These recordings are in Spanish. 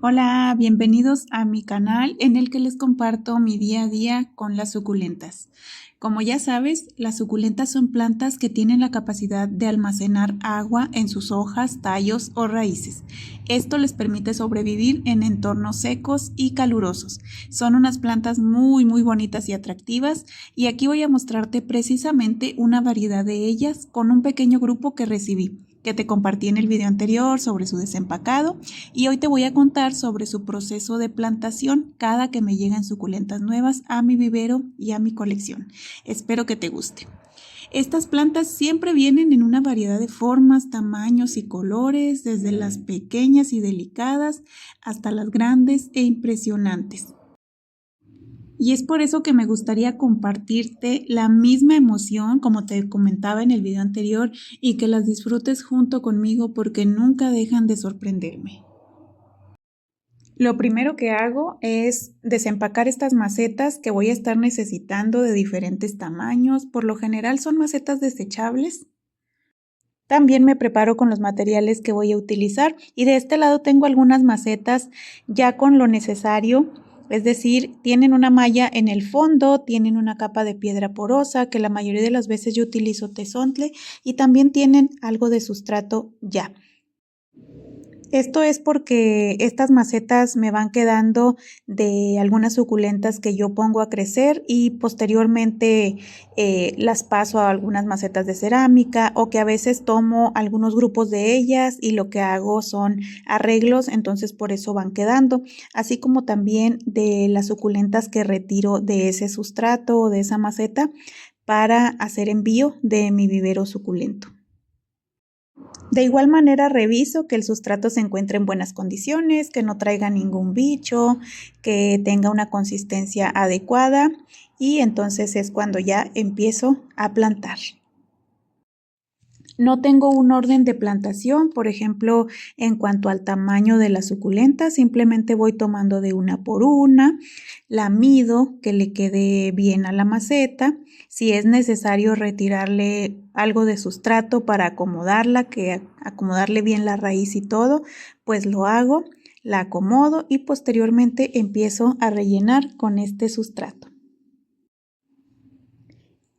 Hola, bienvenidos a mi canal en el que les comparto mi día a día con las suculentas. Como ya sabes, las suculentas son plantas que tienen la capacidad de almacenar agua en sus hojas, tallos o raíces. Esto les permite sobrevivir en entornos secos y calurosos. Son unas plantas muy bonitas y atractivas y aquí voy a mostrarte precisamente una variedad de ellas con un pequeño grupo que recibí, que te compartí en el video anterior sobre su desempacado, y hoy te voy a contar sobre su proceso de plantación cada que me llegan suculentas nuevas a mi vivero y a mi colección. Espero que te guste. Estas plantas siempre vienen en una variedad de formas, tamaños y colores, desde las pequeñas y delicadas hasta las grandes e impresionantes. Y es por eso que me gustaría compartirte la misma emoción como te comentaba en el video anterior y que las disfrutes junto conmigo porque nunca dejan de sorprenderme. Lo primero que hago es desempacar estas macetas que voy a estar necesitando de diferentes tamaños. Por lo general son macetas desechables. También me preparo con los materiales que voy a utilizar y de este lado tengo algunas macetas ya con lo necesario, es decir, tienen una malla en el fondo, tienen una capa de piedra porosa que la mayoría de las veces yo utilizo tezontle y también tienen algo de sustrato ya. Esto es porque estas macetas me van quedando de algunas suculentas que yo pongo a crecer y posteriormente las paso a algunas macetas de cerámica o que a veces tomo algunos grupos de ellas y lo que hago son arreglos, entonces por eso van quedando, así como también de las suculentas que retiro de ese sustrato o de esa maceta para hacer envío de mi vivero suculento. De igual manera reviso que el sustrato se encuentre en buenas condiciones, que no traiga ningún bicho, que tenga una consistencia adecuada y entonces es cuando ya empiezo a plantar. No tengo un orden de plantación, por ejemplo, en cuanto al tamaño de la suculenta, simplemente voy tomando de una por una, la mido que le quede bien a la maceta, si es necesario retirarle algo de sustrato para acomodarla, que acomodarle bien la raíz y todo, pues lo hago, la acomodo y posteriormente empiezo a rellenar con este sustrato.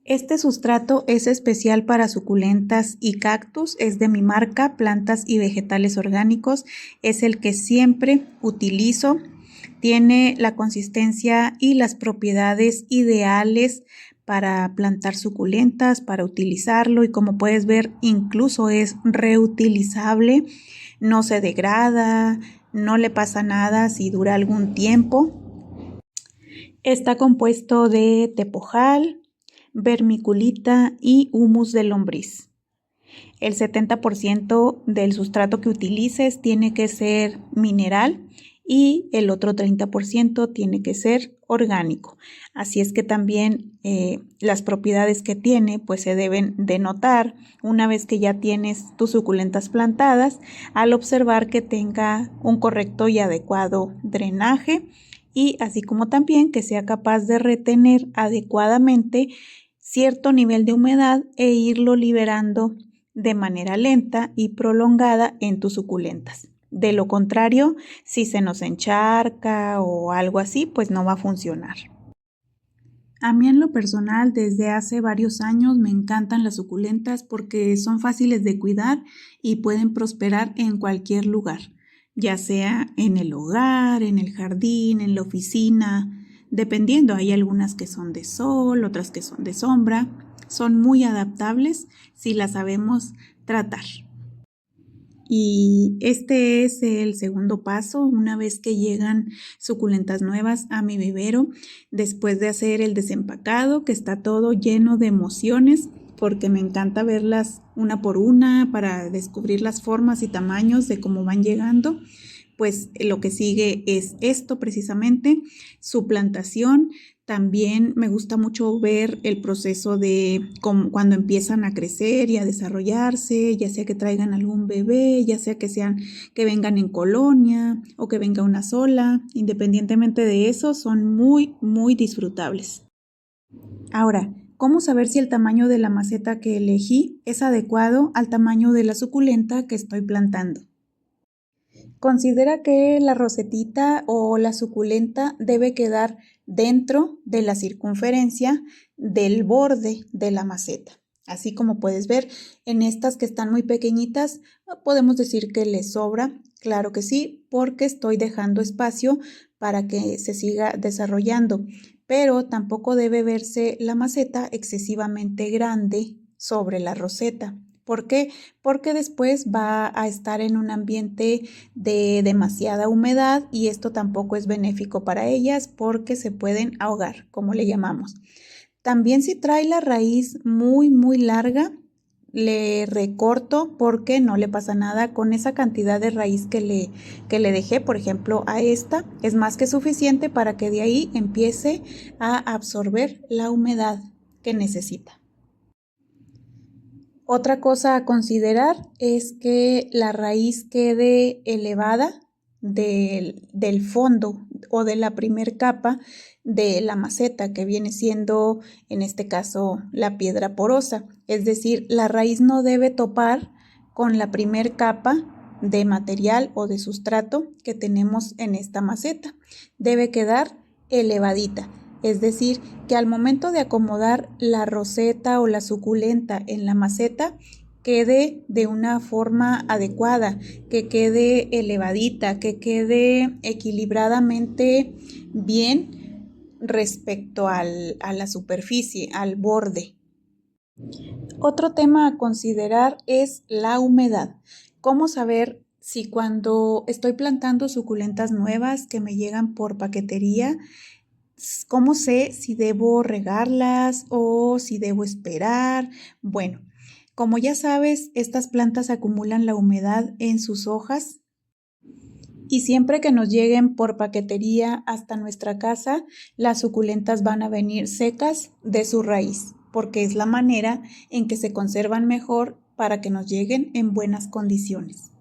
Este sustrato es especial para suculentas y cactus, es de mi marca Plantas y Vegetales Orgánicos, es el que siempre utilizo, tiene la consistencia y las propiedades ideales para plantar suculentas, para utilizarlo y como puedes ver incluso es reutilizable, no se degrada, no le pasa nada si dura algún tiempo. Está compuesto de tepojal, vermiculita y humus de lombriz. El 70% del sustrato que utilices tiene que ser mineral y el otro 30% tiene que ser orgánico. Así es que también las propiedades que tiene pues se deben de notar una vez que ya tienes tus suculentas plantadas al observar que tenga un correcto y adecuado drenaje y así como también que sea capaz de retener adecuadamente cierto nivel de humedad e irlo liberando de manera lenta y prolongada en tus suculentas. De lo contrario, si se nos encharca o algo así, pues no va a funcionar. A mí en lo personal, desde hace varios años me encantan las suculentas porque son fáciles de cuidar y pueden prosperar en cualquier lugar, ya sea en el hogar, en el jardín, en la oficina, dependiendo. Hay algunas que son de sol, otras que son de sombra. Son muy adaptables si las sabemos tratar. Y este es el segundo paso, una vez que llegan suculentas nuevas a mi vivero, después de hacer el desempacado, que está todo lleno de emociones, porque me encanta verlas una por una para descubrir las formas y tamaños de cómo van llegando. Pues lo que sigue es esto precisamente, su plantación. También me gusta mucho ver el proceso de cuando empiezan a crecer y a desarrollarse, ya sea que traigan algún bebé, ya sea que vengan en colonia o que venga una sola. Independientemente de eso, son muy disfrutables. Ahora, ¿cómo saber si el tamaño de la maceta que elegí es adecuado al tamaño de la suculenta que estoy plantando? Considera que la rosetita o la suculenta debe quedar dentro de la circunferencia del borde de la maceta. Así como puedes ver en estas que están muy pequeñitas, podemos decir que les sobra. Claro que sí, porque estoy dejando espacio para que se siga desarrollando, pero tampoco debe verse la maceta excesivamente grande sobre la roseta. ¿Por qué? Porque después va a estar en un ambiente de demasiada humedad y esto tampoco es benéfico para ellas porque se pueden ahogar, como le llamamos. También si trae la raíz muy larga, le recorto porque no le pasa nada con esa cantidad de raíz que le dejé, por ejemplo, a esta, es más que suficiente para que de ahí empiece a absorber la humedad que necesita. Otra cosa a considerar es que la raíz quede elevada del fondo o de la primer capa de la maceta, que viene siendo en este caso la piedra porosa. Es decir, la raíz no debe topar con la primer capa de material o de sustrato que tenemos en esta maceta. Debe quedar elevadita. Es decir, que al momento de acomodar la roseta o la suculenta en la maceta, quede de una forma adecuada, que quede elevadita, que quede equilibradamente bien respecto a la superficie, al borde. Otro tema a considerar es la humedad. ¿Cómo saber si cuando estoy plantando suculentas nuevas que me llegan por paquetería, cómo sé si debo regarlas o si debo esperar? Bueno, como ya sabes, estas plantas acumulan la humedad en sus hojas y siempre que nos lleguen por paquetería hasta nuestra casa, las suculentas van a venir secas de su raíz, porque es la manera en que se conservan mejor para que nos lleguen en buenas condiciones.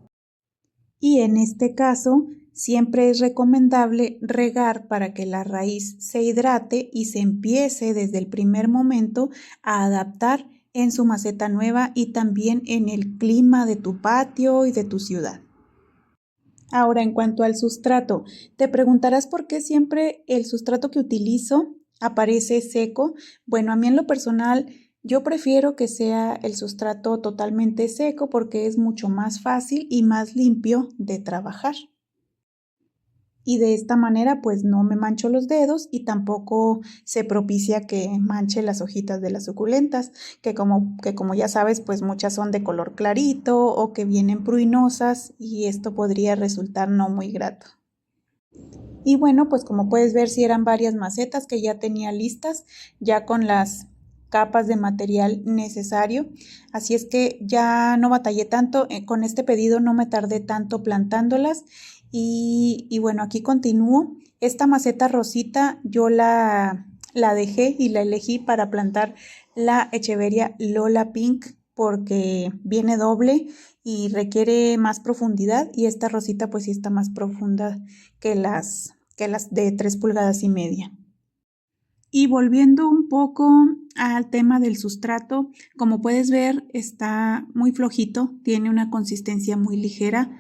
Y en este caso, siempre es recomendable regar para que la raíz se hidrate y se empiece desde el primer momento a adaptar en su maceta nueva y también en el clima de tu patio y de tu ciudad. Ahora, en cuanto al sustrato, te preguntarás por qué siempre el sustrato que utilizo aparece seco. Bueno, a mí en lo personal, yo prefiero que sea el sustrato totalmente seco porque es mucho más fácil y más limpio de trabajar. Y de esta manera pues no me mancho los dedos y tampoco se propicia que manche las hojitas de las suculentas, que como ya sabes pues muchas son de color clarito o que vienen pruinosas y esto podría resultar no muy grato. Y bueno, pues como puedes ver, sí eran varias macetas que ya tenía listas, ya con las capas de material necesario. Así es que ya no batallé tanto, con este pedido no me tardé tanto plantándolas. Y bueno, aquí continúo. Esta maceta rosita yo la dejé y la elegí para plantar la Echeveria Lola Pink porque viene doble y requiere más profundidad y esta rosita pues sí está más profunda que las de 3,5 pulgadas. Y volviendo un poco al tema del sustrato, como puedes ver está muy flojito, tiene una consistencia muy ligera.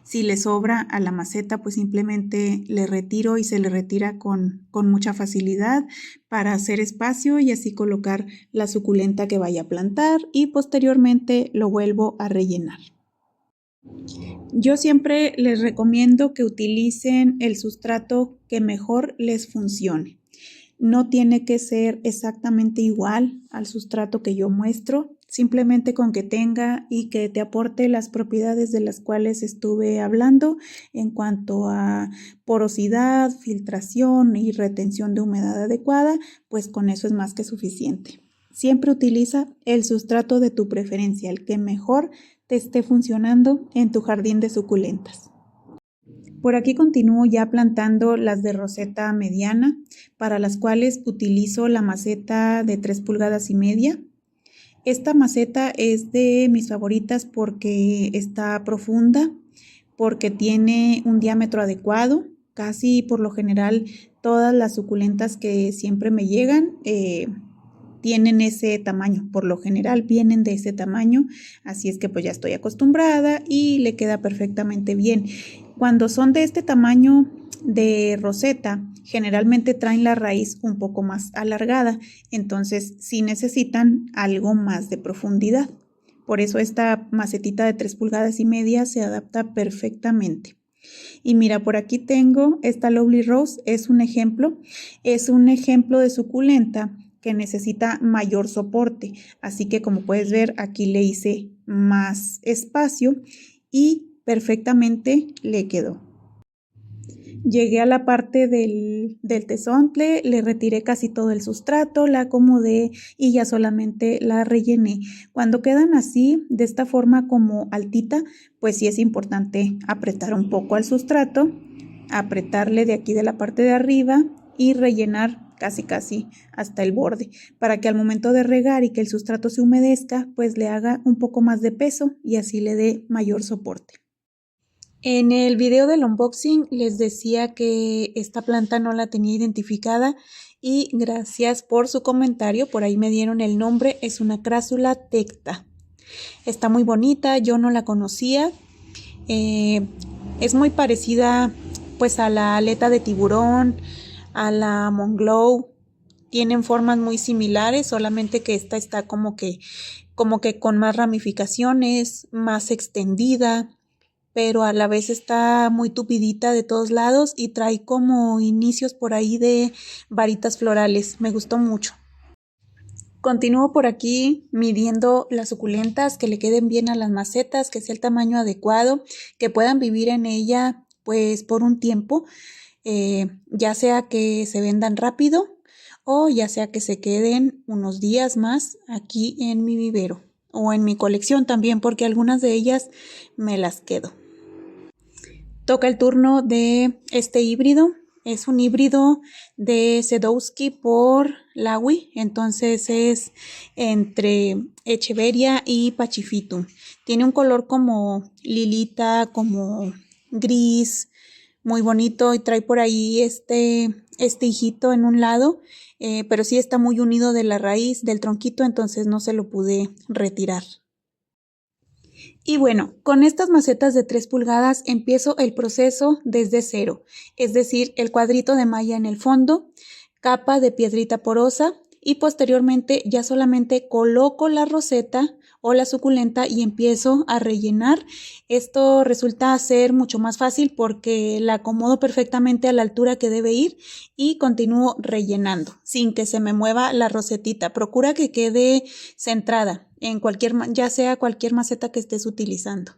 Si le sobra a la maceta, pues simplemente le retiro y se le retira con mucha facilidad para hacer espacio y así colocar la suculenta que vaya a plantar y posteriormente lo vuelvo a rellenar. Yo siempre les recomiendo que utilicen el sustrato que mejor les funcione. No tiene que ser exactamente igual al sustrato que yo muestro, simplemente con que tenga y que te aporte las propiedades de las cuales estuve hablando en cuanto a porosidad, filtración y retención de humedad adecuada, pues con eso es más que suficiente. Siempre utiliza el sustrato de tu preferencia, el que mejor te esté funcionando en tu jardín de suculentas. Por aquí continúo ya plantando las de roseta mediana, para las cuales utilizo la maceta de 3,5 pulgadas. Esta maceta es de mis favoritas porque está profunda, porque tiene un diámetro adecuado. Casi por lo general todas las suculentas que siempre me llegan tienen ese tamaño, por lo general vienen de ese tamaño, así es que pues ya estoy acostumbrada y le queda perfectamente bien. Cuando son de este tamaño de roseta, generalmente traen la raíz un poco más alargada, entonces sí necesitan algo más de profundidad. Por eso esta macetita de 3,5 pulgadas se adapta perfectamente. Y mira, por aquí tengo esta Lovely Rose, es un ejemplo de suculenta que necesita mayor soporte. Así que como puedes ver, aquí le hice más espacio y perfectamente le quedó. Llegué a la parte del tezontle, le retiré casi todo el sustrato, la acomodé y ya solamente la rellené. Cuando quedan así, de esta forma como altita, pues sí es importante apretar un poco al sustrato, apretarle de aquí de la parte de arriba y rellenar casi hasta el borde, para que al momento de regar y que el sustrato se humedezca, pues le haga un poco más de peso y así le dé mayor soporte. En el video del unboxing les decía que esta planta no la tenía identificada y gracias por su comentario, por ahí me dieron el nombre, es una Crassula tecta. Está muy bonita, yo no la conocía, es muy parecida pues a la aleta de tiburón, a la Moonglow, tienen formas muy similares, solamente que esta está como que con más ramificaciones, más extendida, pero a la vez está muy tupidita de todos lados y trae como inicios por ahí de varitas florales. Me gustó mucho. Continúo por aquí midiendo las suculentas, que le queden bien a las macetas, que sea el tamaño adecuado, que puedan vivir en ella pues por un tiempo, ya sea que se vendan rápido o ya sea que se queden unos días más aquí en mi vivero o en mi colección también, porque algunas de ellas me las quedo. Toca el turno de este híbrido. Es un híbrido de Sedowski por Laui, entonces es entre Echeveria y Pachyphytum. Tiene un color como lilita, como gris, muy bonito, y trae por ahí este hijito en un lado, pero sí está muy unido de la raíz del tronquito, entonces no se lo pude retirar. Y bueno, con estas macetas de 3 pulgadas empiezo el proceso desde cero, es decir, el cuadrito de malla en el fondo, capa de piedrita porosa y posteriormente ya solamente coloco la roseta o la suculenta y empiezo a rellenar. Esto resulta ser mucho más fácil porque la acomodo perfectamente a la altura que debe ir y continúo rellenando sin que se me mueva la rosetita. Procura que quede centrada en ya sea cualquier maceta que estés utilizando.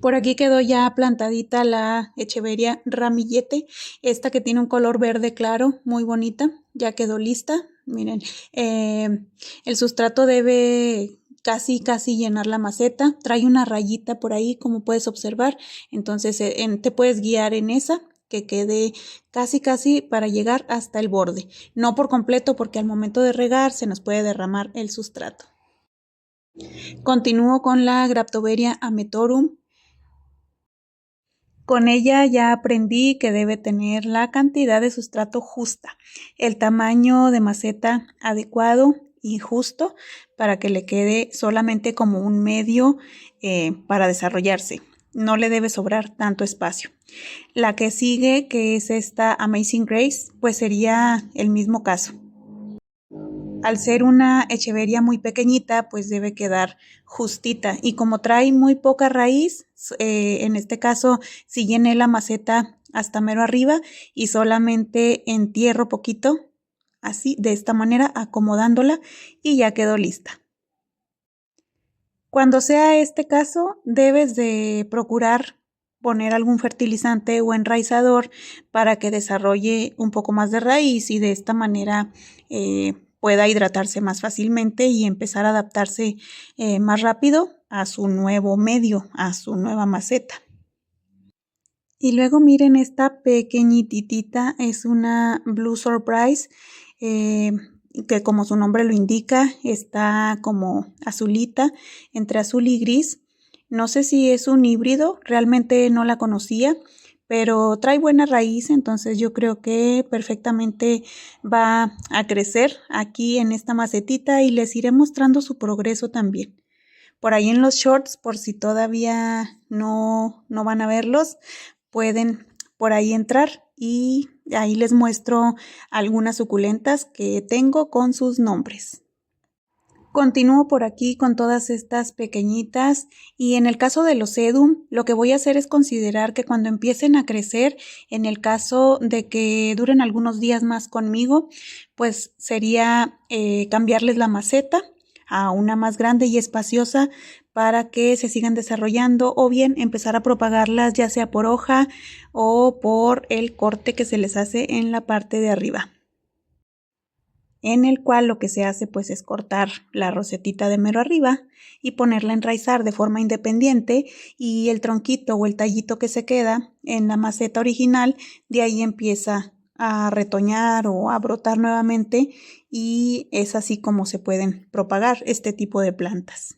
Por aquí quedó ya plantadita la Echeveria ramillete, esta que tiene un color verde claro, muy bonita, ya quedó lista. Miren, el sustrato debe casi llenar la maceta, trae una rayita por ahí como puedes observar, entonces te puedes guiar en esa, que quede casi para llegar hasta el borde, no por completo porque al momento de regar se nos puede derramar el sustrato. Continúo con la Graptoveria ametorum. Con ella ya aprendí que debe tener la cantidad de sustrato justa, el tamaño de maceta adecuado y justo para que le quede solamente como un medio para desarrollarse. No le debe sobrar tanto espacio. La que sigue, que es esta Amazing Grace, pues sería el mismo caso. Al ser una echeveria muy pequeñita, pues debe quedar justita. Y como trae muy poca raíz, en este caso sí llené la maceta hasta mero arriba y solamente entierro poquito, así, de esta manera, acomodándola y ya quedó lista. Cuando sea este caso, debes de procurar poner algún fertilizante o enraizador para que desarrolle un poco más de raíz y de esta manera pueda hidratarse más fácilmente y empezar a adaptarse más rápido a su nuevo medio, a su nueva maceta. Y luego miren esta pequeñitita, es una Blue Surprise, que como su nombre lo indica, está como azulita, entre azul y gris. No sé si es un híbrido, realmente no la conocía, pero trae buena raíz, entonces yo creo que perfectamente va a crecer aquí en esta macetita y les iré mostrando su progreso también. Por ahí en los shorts, por si todavía no van a verlos, pueden por ahí entrar y ahí les muestro algunas suculentas que tengo con sus nombres. Continúo por aquí con todas estas pequeñitas y en el caso de los sedum, lo que voy a hacer es considerar que cuando empiecen a crecer, en el caso de que duren algunos días más conmigo, pues sería cambiarles la maceta a una más grande y espaciosa para que se sigan desarrollando o bien empezar a propagarlas ya sea por hoja o por el corte que se les hace en la parte de arriba, en el cual lo que se hace pues es cortar la rosetita de mero arriba y ponerla a enraizar de forma independiente y el tronquito o el tallito que se queda en la maceta original de ahí empieza a retoñar o a brotar nuevamente y es así como se pueden propagar este tipo de plantas.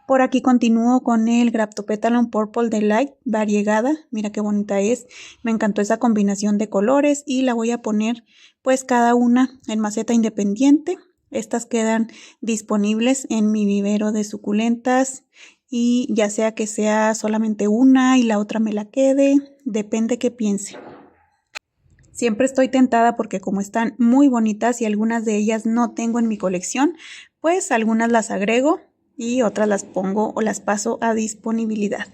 Por aquí continúo con el Graptopetalon Purple Delight variegada. Mira qué bonita es. Me encantó esa combinación de colores y la voy a poner pues cada una en maceta independiente. Estas quedan disponibles en mi vivero de suculentas y ya sea que sea solamente una y la otra me la quede, depende qué piense. Siempre estoy tentada porque como están muy bonitas y algunas de ellas no tengo en mi colección, pues algunas las agrego y otras las pongo o las paso a disponibilidad.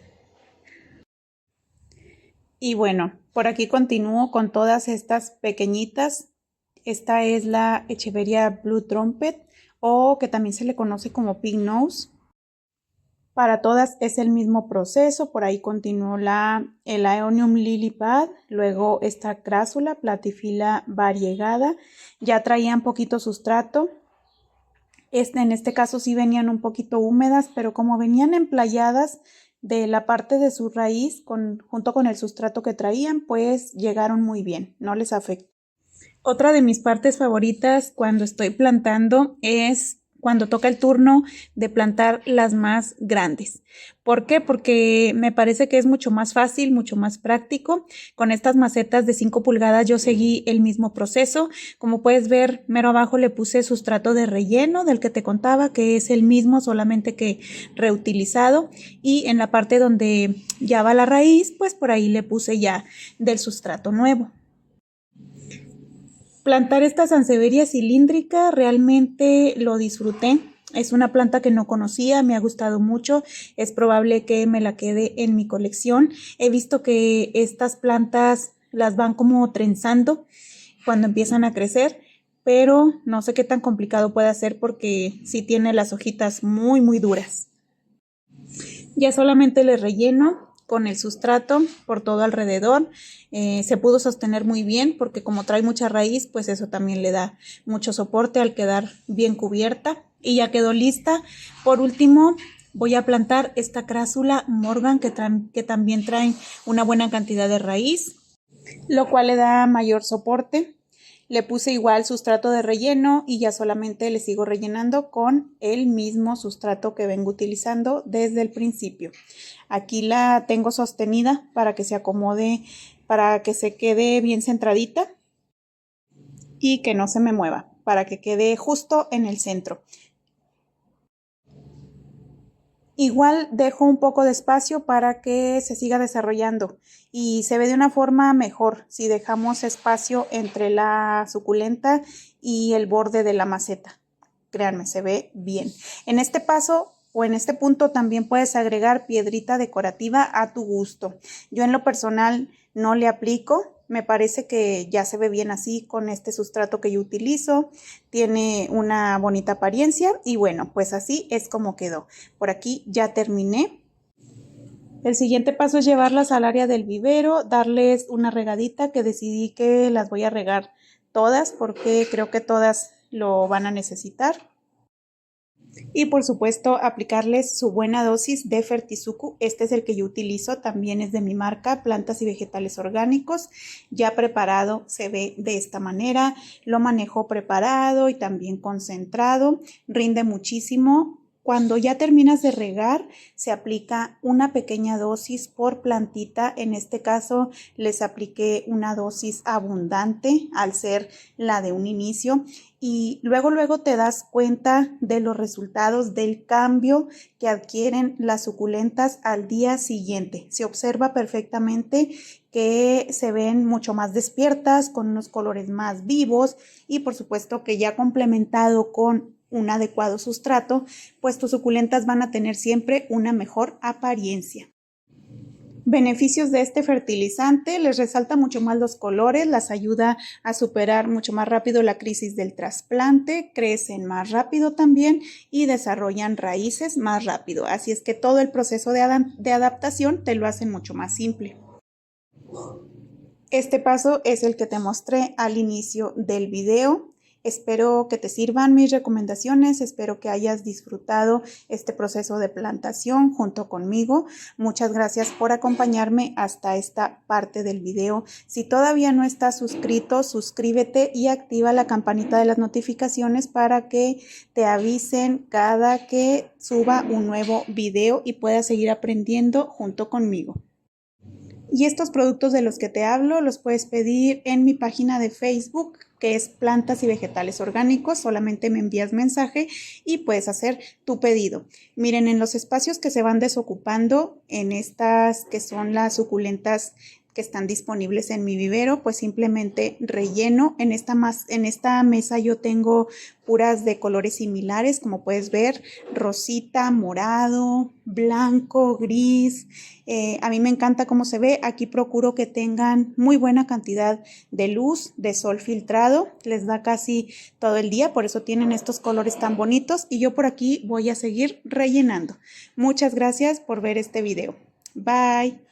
Y bueno, por aquí continúo con todas estas pequeñitas. Esta es la Echeveria Blue Trumpet o que también se le conoce como Pig Nose. Para todas es el mismo proceso. Por ahí continuó el Aeonium Lily Pad, luego esta crásula Platyphila variegada. Ya traían poquito sustrato. En este caso sí venían un poquito húmedas, pero como venían emplayadas de la parte de su raíz junto con el sustrato que traían, pues llegaron muy bien, no les afectó. Otra de mis partes favoritas cuando estoy plantando es cuando toca el turno de plantar las más grandes. ¿Por qué? Porque me parece que es mucho más fácil, mucho más práctico. Con estas macetas de 5 pulgadas yo seguí el mismo proceso. Como puedes ver, mero abajo le puse sustrato de relleno del que te contaba, que es el mismo, solamente que reutilizado. Y en la parte donde ya va la raíz, pues por ahí le puse ya del sustrato nuevo. Plantar esta Sansevieria cilíndrica realmente lo disfruté. Es una planta que no conocía, me ha gustado mucho. Es probable que me la quede en mi colección. He visto que estas plantas las van como trenzando cuando empiezan a crecer, pero no sé qué tan complicado puede ser porque sí tiene las hojitas muy, muy duras. Ya solamente le relleno con el sustrato por todo alrededor. Se pudo sostener muy bien porque como trae mucha raíz, pues eso también le da mucho soporte al quedar bien cubierta. Y ya quedó lista. Por último, voy a plantar esta crásula Morgan que también trae una buena cantidad de raíz, lo cual le da mayor soporte. Le puse igual sustrato de relleno y ya solamente le sigo rellenando con el mismo sustrato que vengo utilizando desde el principio. Aquí la tengo sostenida para que se acomode, para que se quede bien centradita y que no se me mueva, para que quede justo en el centro. Igual dejo un poco de espacio para que se siga desarrollando y se ve de una forma mejor si dejamos espacio entre la suculenta y el borde de la maceta. Créanme, se ve bien. En este paso o en este punto también puedes agregar piedrita decorativa a tu gusto. Yo en lo personal no le aplico. Me parece que ya se ve bien así con este sustrato que yo utilizo. Tiene una bonita apariencia y bueno, pues así es como quedó. Por aquí ya terminé. El siguiente paso es llevarlas al área del vivero, darles una regadita que decidí que las voy a regar todas porque creo que todas lo van a necesitar. Y por supuesto aplicarles su buena dosis de Fertisucu. Este es el que yo utilizo, también es de mi marca Plantas y Vegetales Orgánicos. Ya preparado se ve de esta manera, lo manejo preparado y también concentrado, rinde muchísimo Cuando ya terminas de regar, se aplica una pequeña dosis por plantita. En este caso, les apliqué una dosis abundante al ser la de un inicio. Y luego te das cuenta de los resultados del cambio que adquieren las suculentas al día siguiente. Se observa perfectamente que se ven mucho más despiertas, con unos colores más vivos y por supuesto que ya complementado con un adecuado sustrato, pues tus suculentas van a tener siempre una mejor apariencia. Beneficios de este fertilizante: les resalta mucho más los colores, las ayuda a superar mucho más rápido la crisis del trasplante, crecen más rápido también y desarrollan raíces más rápido. Así es que todo el proceso de adaptación te lo hacen mucho más simple. Este paso es el que te mostré al inicio del video. Espero que te sirvan mis recomendaciones, espero que hayas disfrutado este proceso de plantación junto conmigo. Muchas gracias por acompañarme hasta esta parte del video. Si todavía no estás suscrito, suscríbete y activa la campanita de las notificaciones para que te avisen cada que suba un nuevo video y puedas seguir aprendiendo junto conmigo. Y estos productos de los que te hablo los puedes pedir en mi página de Facebook, que es Plantas y Vegetales Orgánicos. Solamente me envías mensaje y puedes hacer tu pedido. Miren, en los espacios que se van desocupando, en estas que son las suculentas que están disponibles en mi vivero, pues simplemente relleno. En esta mesa yo tengo puras de colores similares, como puedes ver, rosita, morado, blanco, gris. A mí me encanta cómo se ve. Aquí procuro que tengan muy buena cantidad de luz, de sol filtrado. Les da casi todo el día, por eso tienen estos colores tan bonitos. Y yo por aquí voy a seguir rellenando. Muchas gracias por ver este video. Bye.